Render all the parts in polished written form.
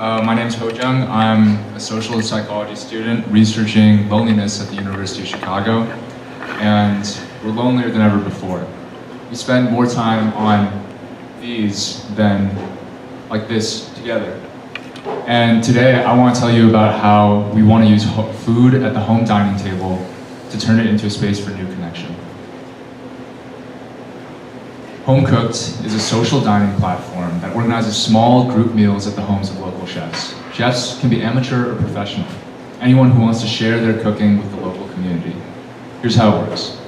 My name is Hojung. I'm a social psychology student researching loneliness at the University of Chicago, and we're lonelier than ever before. We spend more time on these than like this together. And today I want to tell you about how we want to use food at the home dining table to turn it into a space for new connection. Homecooked is a social dining platform that organizes small group meals at the homes of local chefs. Chefs can be amateur or professional, anyone who wants to share their cooking with the local community. Here's how it works.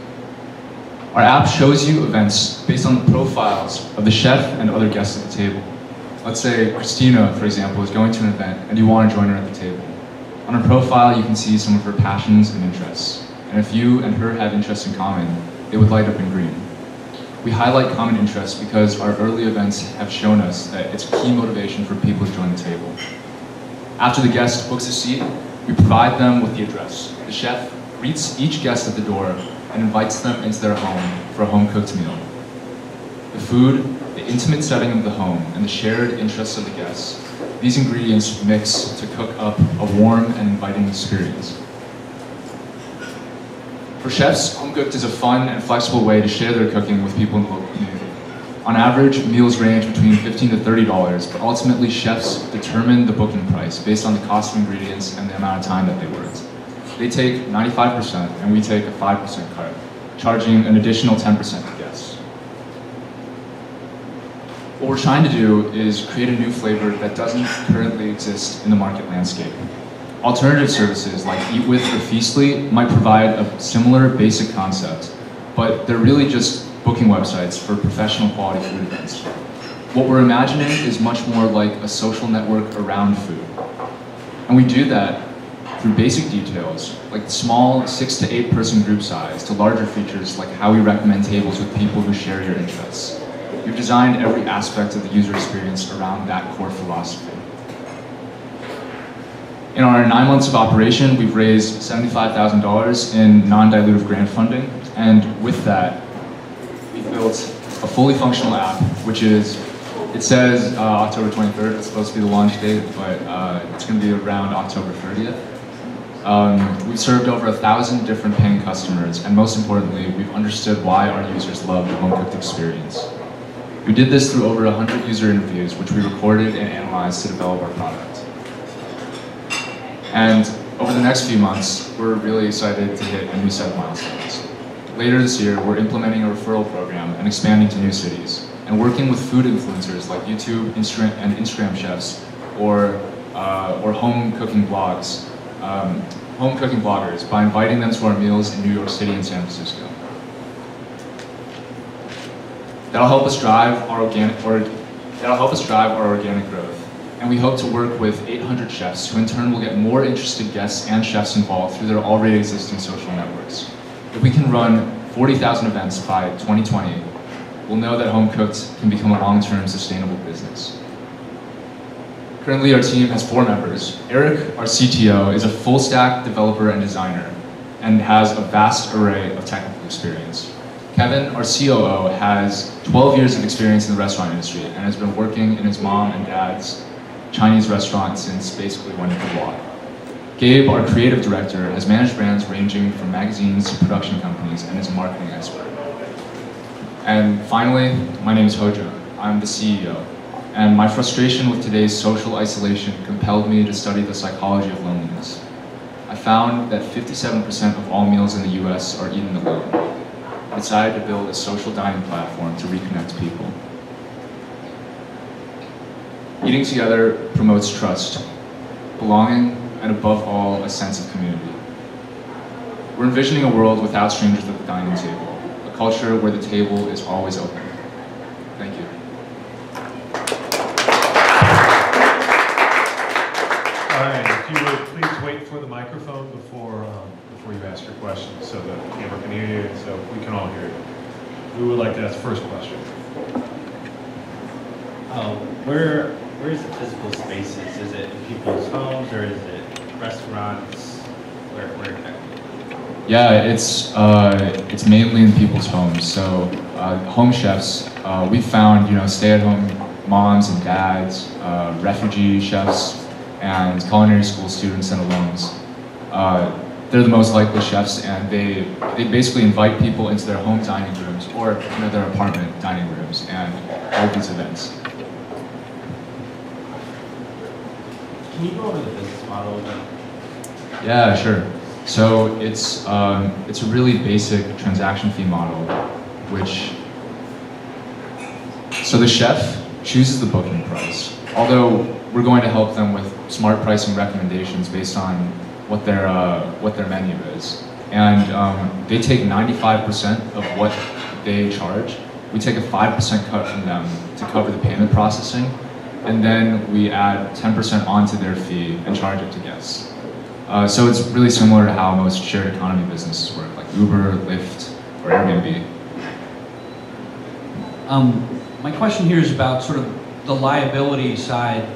Our app shows you events based on the profiles of the chef and other guests at the table. Let's say Christina, for example, is going to an event and you want to join her at the table. On her profile, you can see some of her passions and interests. And if you and her have interests in common, they would light up in green. We highlight common interests because our early events have shown us that it's a key motivation for people to join the table. After the guest books a seat, we provide them with the address. The chef greets each guest at the door and invites them into their home for a home-cooked meal. The food, the intimate setting of the home, and the shared interests of the guests, these ingredients mix to cook up a warm and inviting experience. For chefs, Homecooked is a fun and flexible way to share their cooking with people in the local community. On average, meals range between $15 to $30, but ultimately chefs determine the booking price based on the cost of ingredients and the amount of time that they worked. They take 95% and we take a 5% cut, charging an additional 10% to guests. What we're trying to do is create a new flavor that doesn't currently exist in the market landscape. Alternative services like Eat With or Feastly might provide a similar basic concept, but they're really just booking websites for professional quality food events. What we're imagining is much more like a social network around food. And we do that through basic details, like the small 6 to 8 person group size, to larger features like how we recommend tables with people who share your interests. We've designed every aspect of the user experience around that core philosophy. In our 9 months of operation, we've raised $75,000 in non-dilutive grant funding, and with that, we built a fully functional app, which is, it says October 23rd, it's supposed to be the launch date, but it's going to be around October 30th. We've served over 1,000 different paying customers, and most importantly, we've understood why our users love the home-cooked experience. We did this through over 100 user interviews, which we recorded and analyzed to develop our product. And over the next few months, we're really excited to hit a new set of milestones. Later this year, we're implementing a referral program and expanding to new cities, and working with food influencers like YouTube, Instagram chefs, or home cooking bloggers by inviting them to our meals in New York City and San Francisco. That'll help us drive our organic growth. And we hope to work with 800 chefs who in turn will get more interested guests and chefs involved through their already existing social networks. If we can run 40,000 events by 2020, we'll know that Homecooked can become a long-term sustainable business. Currently our team has 4 members. Eric, our CTO, is a full-stack developer and designer and has a vast array of technical experience. Kevin, our COO, has 12 years of experience in the restaurant industry and has been working in his mom and dad's Chinese restaurant since basically when he could walk. Gabe, our creative director, has managed brands ranging from magazines to production companies and is a marketing expert. And finally, my name is Hojung. I'm the CEO. And my frustration with today's social isolation compelled me to study the psychology of loneliness. I found that 57% of all meals in the US are eaten alone. I decided to build a social dining platform to reconnect people. Eating together promotes trust, belonging, and above all, a sense of community. We're envisioning a world without strangers at the dining table, a culture where the table is always open. Thank you. All right, if you would please wait for the microphone before you ask your question so the camera can hear you and so we can all hear you. We would like to ask the first question. Where is the physical spaces? Is it in people's homes or is it restaurants? Where exactly? Yeah, it's mainly in people's homes. So home chefs, we found stay-at-home moms and dads, refugee chefs, and culinary school students and alums. They're the most likely chefs, and they basically invite people into their home dining rooms or their apartment dining rooms and hold these events. Can you go over the business model again? Yeah, sure. So it's a really basic transaction fee model, so the chef chooses the booking price, although we're going to help them with smart pricing recommendations based on what their menu is. And they take 95% of what they charge. We take a 5% cut from them to cover the payment processing, and then we add 10% onto their fee and charge it to guests. So it's really similar to how most shared economy businesses work, like Uber, Lyft, or Airbnb. My question here is about sort of the liability side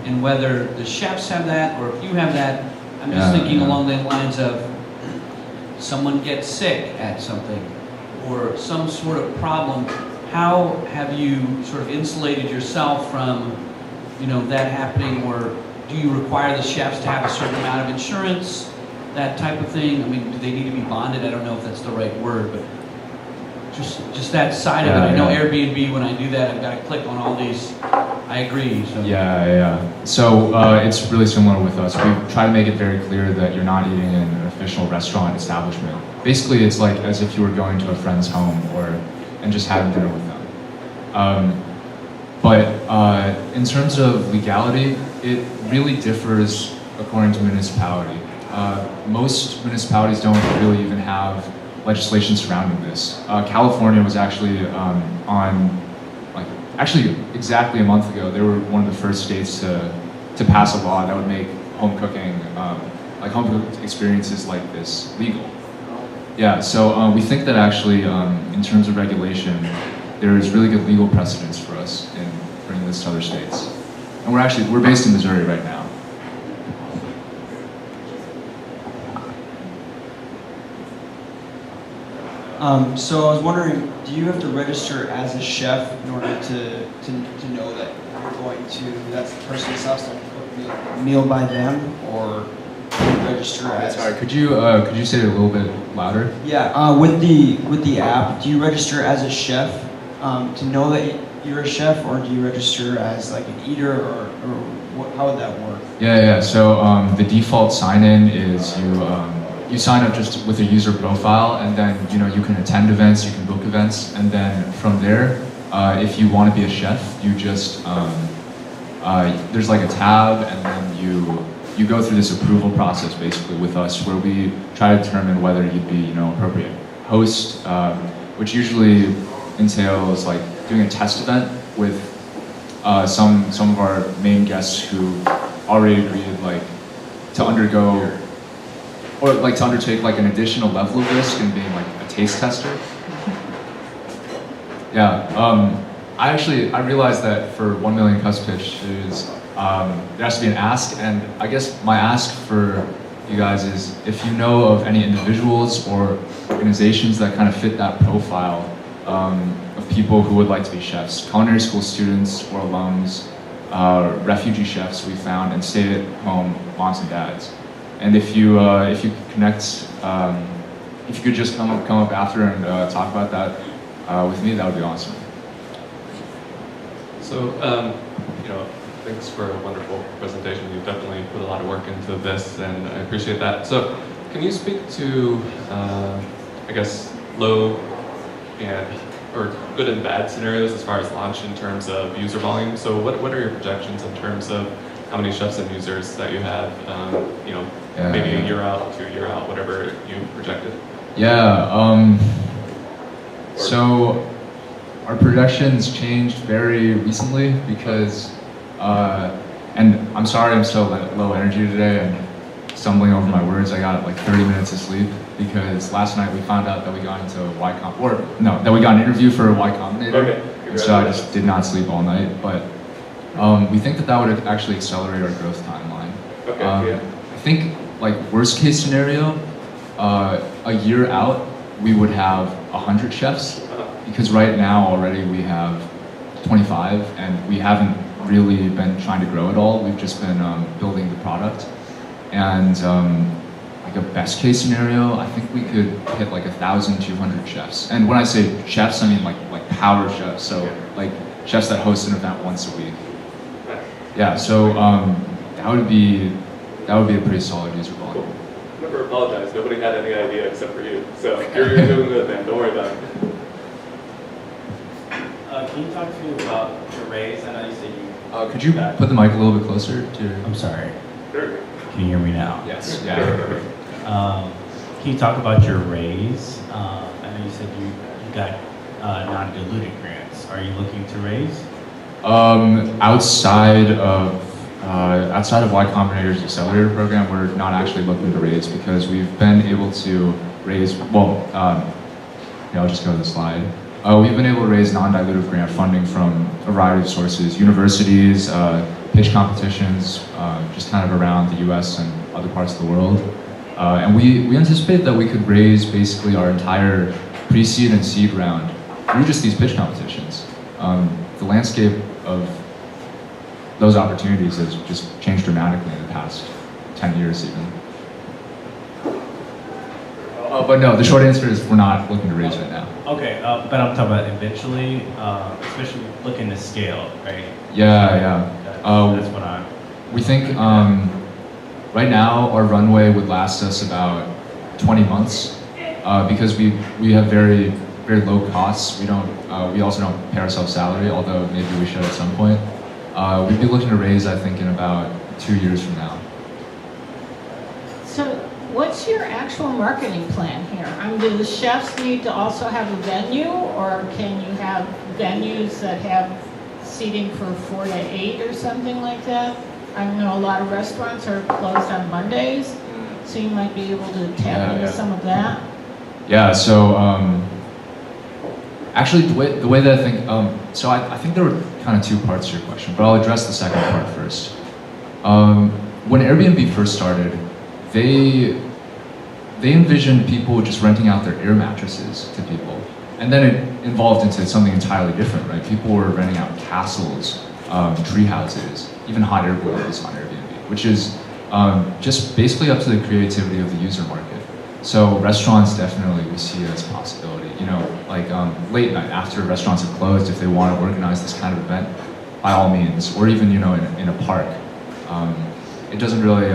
and whether the chefs have that or if you have that. I'm just thinking along the lines of someone gets sick at something or some sort of problem. How have you sort of insulated yourself from, that happening, or do you require the chefs to have a certain amount of insurance, that type of thing? I mean, do they need to be bonded? I don't know if that's the right word, but just that side of it. I know Airbnb, when I do that, I've got to click on all these. I agree. So. Yeah. So it's really similar with us. We try to make it very clear that you're not eating in an official restaurant establishment. Basically, it's like as if you were going to a friend's home and just having dinner with them. But in terms of legality, it really differs according to municipality. Most municipalities don't really even have legislation surrounding this. California was actually actually exactly a month ago, they were one of the first states to pass a law that would make home cooking, home cooked experiences like this legal. Yeah, so we think that actually, in terms of regulation, there is really good legal precedence for us in bringing this to other states. And we're based in Missouri right now. So I was wondering, do you have to register as a chef in order to know that you're going to, that's the person's house, to cook a meal by them, or do you register as? Sorry, could you say it a little bit louder? Yeah, with the app, do you register as a chef to know that you're a chef, or do you register as like an eater, or what, how would that work? Yeah. So the default sign-in is you sign up just with a user profile, and then you can attend events, you can book events, and then from there, if you want to be a chef, you just there's like a tab, and then you go through this approval process basically with us, where we try to determine whether you'd be appropriate host, which usually entails like doing a test event with some of our main guests who already agreed to undergo. Or to undertake an additional level of risk in being a taste tester. Yeah, I realized that for 1 million cuts pitches, there has to be an ask, and I guess my ask for you guys is if you know of any individuals or organizations that kind of fit that profile of people who would like to be chefs, culinary school students or alums, refugee chefs we found, and stay-at-home moms and dads. And if you connect, if you could just come up after and talk about that with me, that would be awesome. So, thanks for a wonderful presentation. You've definitely put a lot of work into this, and I appreciate that. So, can you speak to, low or good and bad scenarios as far as launch in terms of user volume? So, what are your projections in terms of how many chefs and users that you have, maybe a year out, 2 year out, whatever you projected? Yeah, so our projections changed very recently because, and I'm sorry I'm so low energy today and stumbling over my words. I got 30 minutes of sleep because last night we found out that we got into that we got an interview for Y Combinator. Okay. So I just did not sleep all night, but we think that would actually accelerate our growth timeline. Okay, I think worst case scenario, a year out, we would have 100 chefs because right now already we have 25 and we haven't really been trying to grow at all. We've just been building the product. And like a best case scenario, I think we could hit like 1,200 chefs. And when I say chefs, I mean like power chefs. So like chefs that host an event once a week. Yeah, so that would be a pretty solid user volume. Never apologize. Nobody had any idea except for you. So you're doing good, man. Don't worry about it. Can you talk to me about your raise? I know you said you. Could you put the mic a little bit closer to your... I'm sorry. Sure. Can you hear me now? Yes, yeah. Can you talk about your raise? I know you said you got non-diluted grants. Are you looking to raise? Outside of Y Combinator's accelerator program, we're not actually looking to raise because we've been able to raise, well, yeah, I'll just go to the slide. We've been able to raise non-dilutive grant funding from a variety of sources, universities, pitch competitions, just kind of around the US and other parts of the world. And we anticipate that we could raise basically our entire pre-seed and seed round through just these pitch competitions. The landscape of those opportunities has just changed dramatically in the past 10 years even. But no, the short answer is we're not looking to raise right now. Okay, but I'm talking about eventually, especially looking to scale, right? Yeah. That's what I'm. We think right now our runway would last us about 20 months because we have very low costs. We also don't pay ourselves salary, although maybe we should at some point. We'd be looking to raise, I think, in about 2 years from now. So what's your actual marketing plan here? I mean, do the chefs need to also have a venue, or can you have venues that have seating for 4 to 8 or something like that? I know a lot of restaurants are closed on Mondays, so you might be able to tap into some of that. Yeah, so actually the way that I think, so I think there were kind of 2 parts to your question, but I'll address the second part first. When Airbnb first started, they envisioned people just renting out their air mattresses to people. And then it evolved into something entirely different, right? People were renting out castles, tree houses, even hot air boilers on Airbnb, which is just basically up to the creativity of the user market. So restaurants definitely we see as a possibility. You know, like late night after restaurants have closed, if they want to organize this kind of event, by all means, or even in a park. It doesn't really,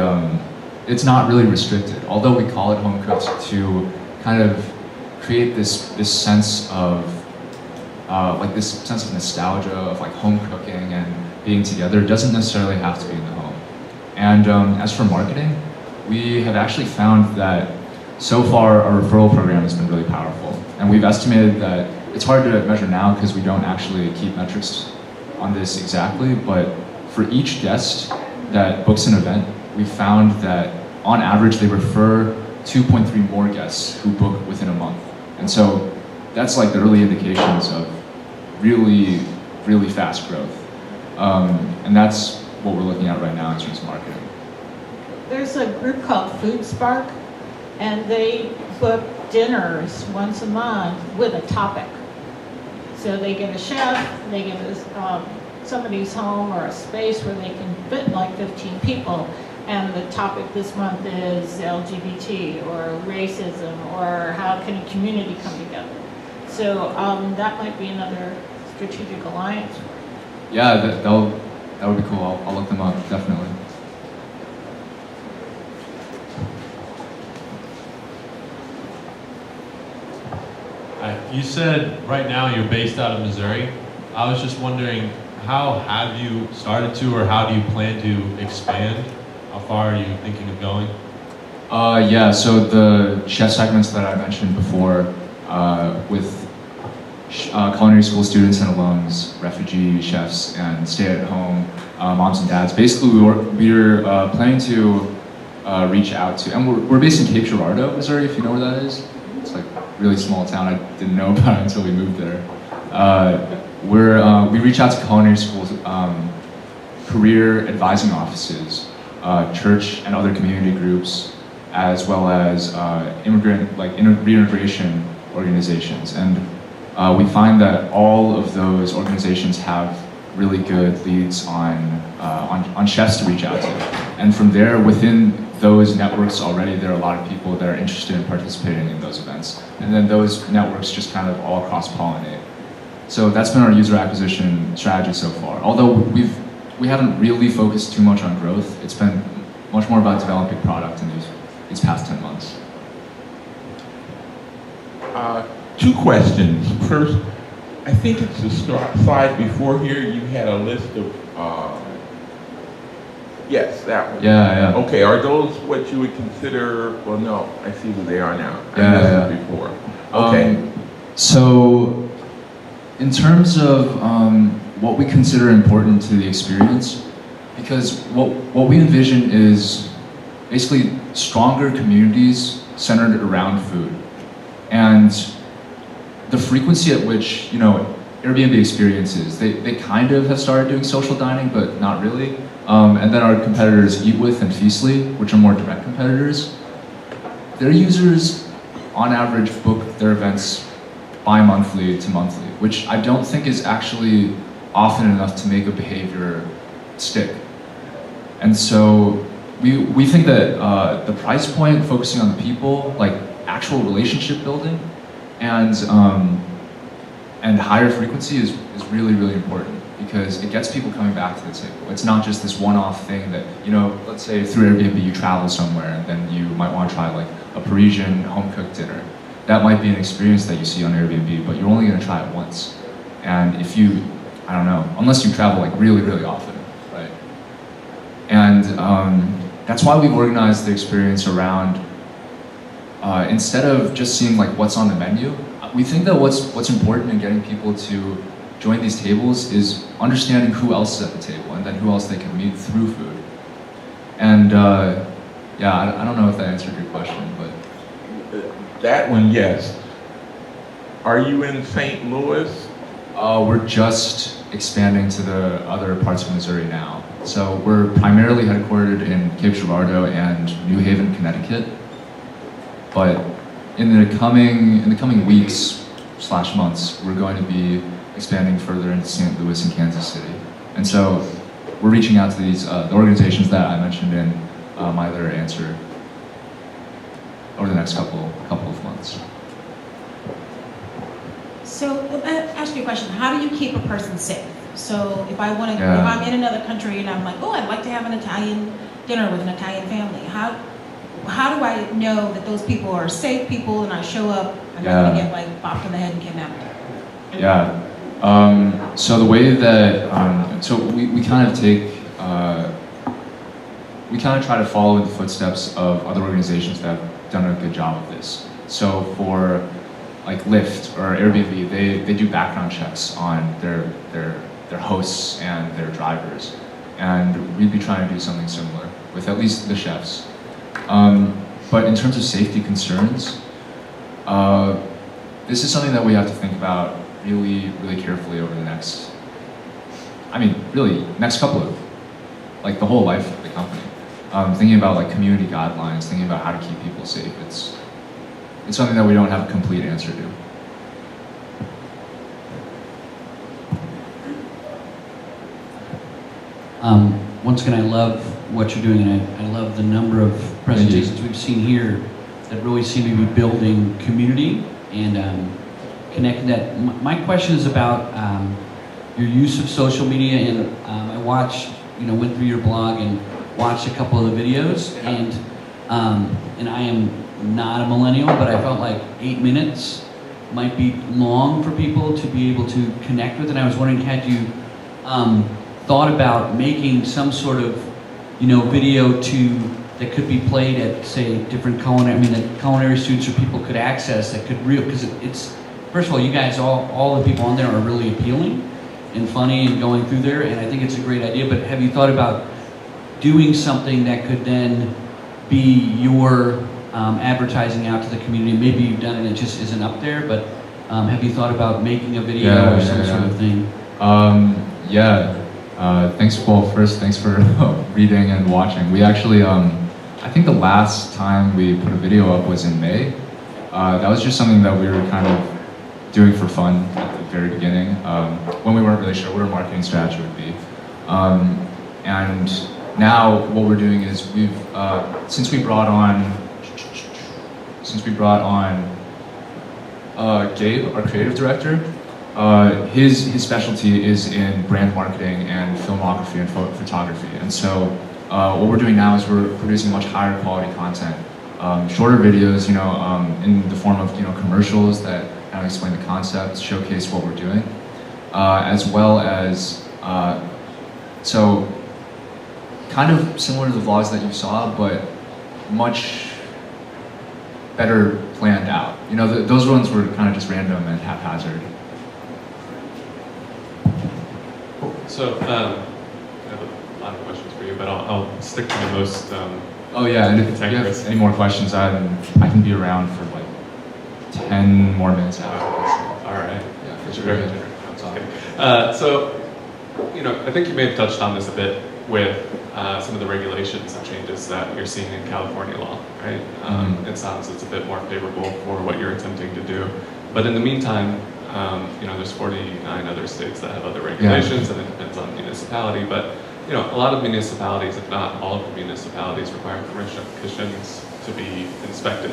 it's not really restricted. Although we call it Homecooked to kind of create this sense of this sense of nostalgia of like home cooking and being together. It doesn't necessarily have to be in the home. And as for marketing, we have actually found that so far our referral program has been really powerful. And we've estimated that it's hard to measure now because we don't actually keep metrics on this exactly, but for each guest that books an event, we found that on average they refer 2.3 more guests who book within a month. And so that's like the early indications of really, really fast growth. And that's what we're looking at right now in terms of marketing. There's a group called Food Spark, and they book dinners once a month with a topic. So they get a chef, they get somebody's home or a space where they can fit like 15 people, and the topic this month is LGBT or racism or how can a community come together. So that might be another strategic alliance. Yeah, that would be cool. I'll look them up, definitely. You said right now you're based out of Missouri. I was just wondering, how have you started to, or how do you plan to expand? How far are you thinking of going? Yeah, so the chef segments that I mentioned before with culinary school students and alums, refugee chefs, and stay-at-home moms and dads. Basically, we're planning to reach out to, and we're based in Cape Girardeau, Missouri, if you know where that is. It's like a really small town. I didn't know about it until we moved there. We reach out to culinary schools, career advising offices, church and other community groups, as well as reintegration organizations. And we find that all of those organizations have really good leads on chefs to reach out to. And from there, within those networks already, there are a lot of people that are interested in participating in those events. And then those networks just kind of all cross-pollinate. So that's been our user acquisition strategy so far. Although we haven't really focused too much on growth, it's been much more about developing product in these past 10 months. Two questions. First, I think it's the slide before here, you had a list of, yes, that one. Yeah. Okay, are those what you would consider, well, no, I see who they are now. I Yeah. missed it before. Okay. So, in terms of what we consider important to the experience, because what we envision is basically stronger communities centered around food. And the frequency at which, Airbnb experiences, they kind of have started doing social dining, but not really. And then our competitors, Eat With and Feastly, which are more direct competitors, their users, on average, book their events bi-monthly to monthly, which I don't think is actually often enough to make a behavior stick. And so we think that the price point, focusing on the people, like actual relationship building, and higher frequency is really, really important because it gets people coming back to the table. It's not just this one-off thing that, let's say through Airbnb you travel somewhere and then you might want to try like a Parisian home-cooked dinner. That might be an experience that you see on Airbnb, but you're only going to try it once. And if you, I don't know, unless you travel like really, really often, right? And that's why we've organized the experience around, instead of just seeing like what's on the menu, we think that what's important in getting people to join these tables is understanding who else is at the table and then who else they can meet through food. And I don't know if that answered your question, but. That one, yes. Are you in St. Louis? We're just expanding to the other parts of Missouri now. So we're primarily headquartered in Cape Girardeau and New Haven, Connecticut. But in the coming weeks / months, we're going to be expanding further into St. Louis and Kansas City. And so we're reaching out to these the organizations that I mentioned in my other answer over the next couple of months. So let me ask you a question. How do you keep a person safe? So if I want to, Yeah. if I'm in another country and I'm like, oh, I'd like to have an Italian dinner with an Italian family. How do I know that those people are safe people and I show up, I'm not going to get like bopped in the head and kidnapped? Yeah. So the way that we kind of take we kind of try to follow in the footsteps of other organizations that have done a good job of this. So for like Lyft or Airbnb, they do background checks on their hosts and their drivers, and we'd be trying to do something similar with at least the chefs. But in terms of safety concerns, this is something that we have to think about really, really carefully over the next couple of, like the whole life of the company. Thinking about like community guidelines, thinking about how to keep people safe. It's something that we don't have a complete answer to. Once again, I love what you're doing, and I love the number of presentations we've seen here that really seem to be building community and connecting that. My question is about your use of social media, and I watched, went through your blog and watched a couple of the videos, and I am not a millennial, but I felt like 8 minutes might be long for people to be able to connect with, and I was wondering, had you thought about making some sort of, video that could be played at, say, different culinary students or people could access that could because it's, first of all, you guys, all the people on there are really appealing and funny and going through there, and I think it's a great idea, but have you thought about doing something that could then be your advertising out to the community? Maybe you've done it and it just isn't up there, but have you thought about making a video or some sort of thing? Thanks for reading and watching. We actually, I think the last time we put a video up was in May. That was just something that we were kind of doing for fun at the very beginning, when we weren't really sure what our marketing strategy would be. And now what we're doing is since we brought on Gabe, our creative director, his specialty is in brand marketing and filmography and photography. And so what we're doing now is we're producing much higher quality content, shorter videos, in the form of commercials that kind of explain the concept, showcase what we're doing, as well as so kind of similar to the vlogs that you saw, but much better planned out. Those ones were kind of just random and haphazard. So, I have a lot of questions for you, but I'll stick to the most. Oh yeah, and if you have any more questions, I can be around for like 10 more minutes after this. All right. Yeah, for sure. Very generous. So, I think you may have touched on this a bit with some of the regulations and changes that you're seeing in California law, right? It sounds it's a bit more favorable for what you're attempting to do. But in the meantime, there's 49 other states that have other regulations, and it depends on municipality. But a lot of municipalities, if not all of the municipalities, require kitchens to be inspected.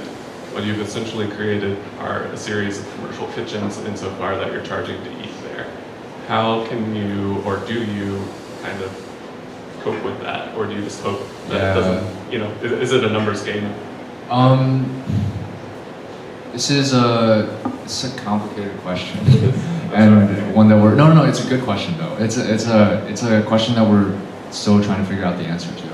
What you've essentially created are a series of commercial kitchens insofar that you're charging to eat there. How can you, or do you, kind of cope with that, or do you just hope that it doesn't? Is it a numbers game? It's a complicated question, and one that no, it's a good question though. It's a question that we're still trying to figure out the answer to.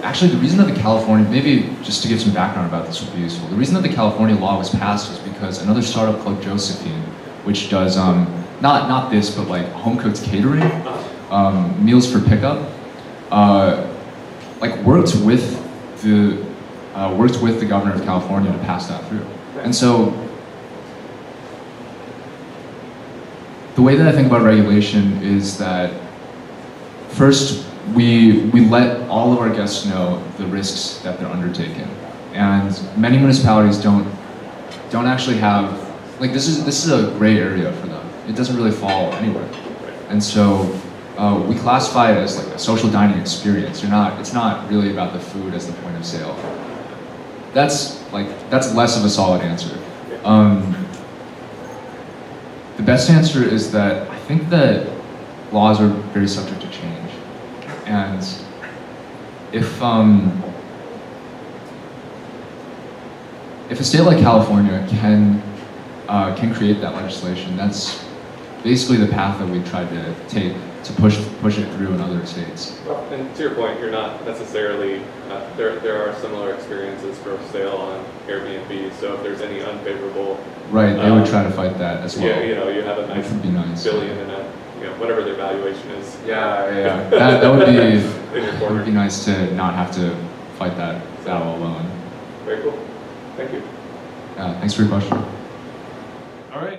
Actually, the reason that the California, maybe just to give some background about this would be useful. The reason that the California law was passed was because another startup called Josephine, which does not this, but like home-cooked catering, meals for pickup, worked with the governor of California to pass that through. And so the way that I think about regulation is that first we let all of our guests know the risks that they're undertaking, and many municipalities don't actually have, this is a gray area for them. It doesn't really fall anywhere, and so we classify it as like a social dining experience. It's not really about the food as the point of sale. That's less of a solid answer. The best answer is that I think that laws are very subject to change, and if a state like California can create that legislation, that's basically the path that we tried to take to push it through in other states. Well, and to your point, you're not necessarily, there are similar experiences for sale on Airbnb, so if there's any unfavorable... Right, they would try to fight that as well. Yeah, you have a nice, would be nice billion and whatever their valuation is. Yeah. that would be nice to not have to fight that battle alone. Very cool. Thank you. Yeah, thanks for your question. All right.